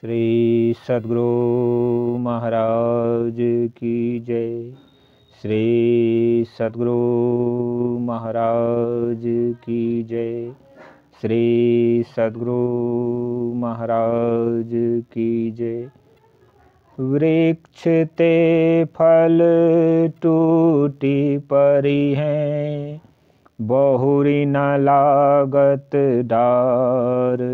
श्री सद्गुरु महाराज की जय। श्री सद्गुरु महाराज की जय। श्री सद्गुरु महाराज की जय। वृक्ष ते फल टूटी परी हैं, बहुरी न लागत डार।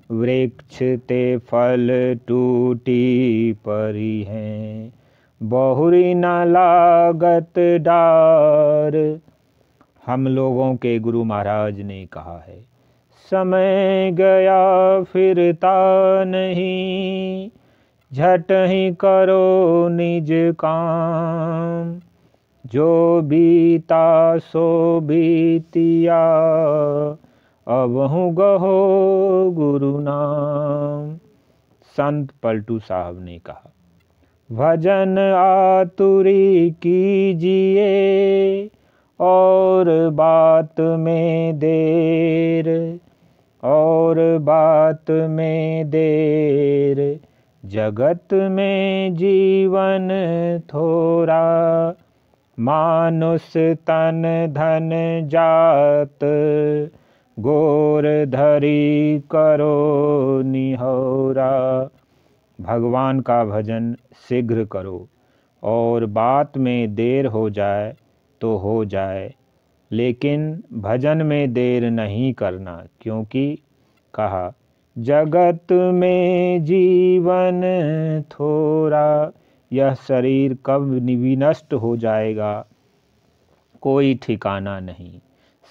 वृक्ष ते फल टूटी परी हैं, बहुरी न लागत डार। हम लोगों के गुरु महाराज ने कहा है, समय गया फिरता नहीं, झट ही करो निज काम। जो बीता सो बीतिया, अब हूँ गहो गुरु नाम। संत पलटू साहब ने कहा, भजन आतुरी कीजिए और बात में देर, और बात में देर। जगत में जीवन थोड़ा, मानुष तन धन जात। गोर धरी करो निहोरा। भगवान का भजन शीघ्र करो, और बात में देर हो जाए तो हो जाए, लेकिन भजन में देर नहीं करना। क्योंकि कहा, जगत में जीवन थोड़ा, यह शरीर कब विनष्ट हो जाएगा कोई ठिकाना नहीं।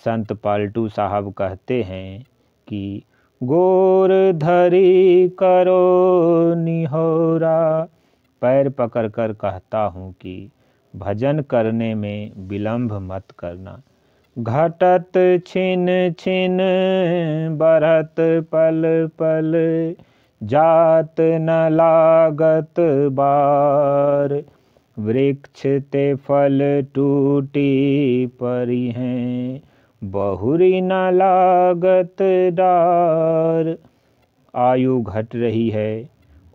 संत पलटू साहब कहते हैं कि गोर धरी करो निहोरा। पैर पकड़कर कहता हूँ कि भजन करने में विलंब मत करना। घटत छिन छिन बढ़त पल पल, जात न लागत बार। वृक्ष ते फल टूटी परी हैं, बहुरी न लागत डार। आयु घट रही है,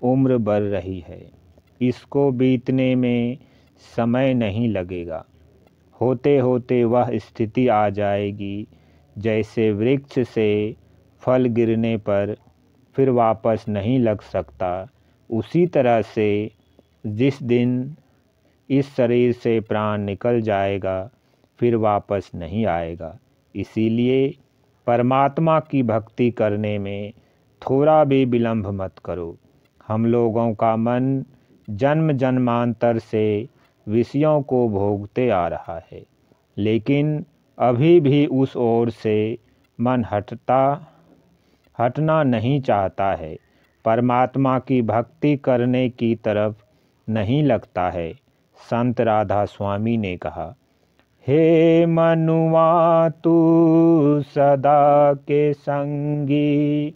उम्र बढ़ रही है, इसको बीतने में समय नहीं लगेगा। होते होते वह स्थिति आ जाएगी जैसे वृक्ष से फल गिरने पर फिर वापस नहीं लग सकता। उसी तरह से जिस दिन इस शरीर से प्राण निकल जाएगा फिर वापस नहीं आएगा। इसीलिए परमात्मा की भक्ति करने में थोड़ा भी विलंब मत करो। हम लोगों का मन जन्म जन्मांतर से विषयों को भोगते आ रहा है, लेकिन अभी भी उस ओर से मन हटना नहीं चाहता है। परमात्मा की भक्ति करने की तरफ नहीं लगता है। संत राधा स्वामी ने कहा, हे मनुआ तू सदा के संगी,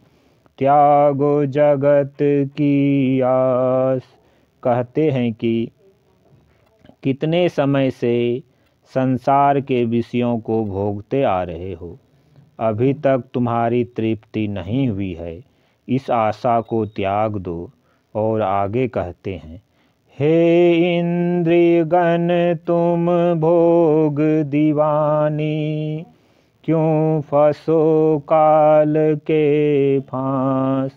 त्यागो जगत की आस। कहते हैं कि कितने समय से संसार के विषयों को भोगते आ रहे हो, अभी तक तुम्हारी तृप्ति नहीं हुई है। इस आशा को त्याग दो। और आगे कहते हैं, हे इंद्रियगण तुम भोग दीवानी, क्यों फंसो काल के फांस।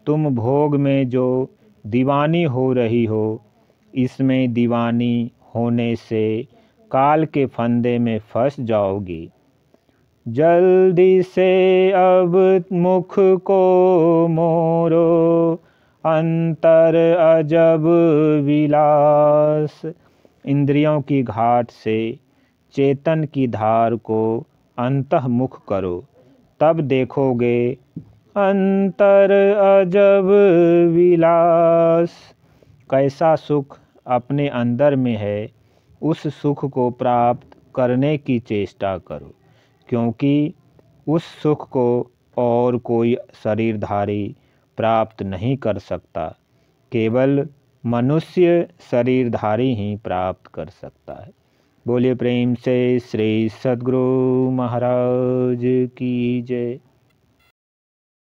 तुम भोग में जो दीवानी हो रही हो, इसमें दीवानी होने से काल के फंदे में फंस जाओगी। जल्दी से अब मुख को मोरो, अंतर अजब विलास। इंद्रियों की घाट से चेतन की धार को अंतर्मुख करो, तब देखोगे अंतर अजब विलास। कैसा सुख अपने अंदर में है, उस सुख को प्राप्त करने की चेष्टा करो। क्योंकि उस सुख को और कोई शरीरधारी प्राप्त नहीं कर सकता, केवल मनुष्य शरीरधारी ही प्राप्त कर सकता है। बोलिए प्रेम से श्री सद्गुरु महाराज की जय।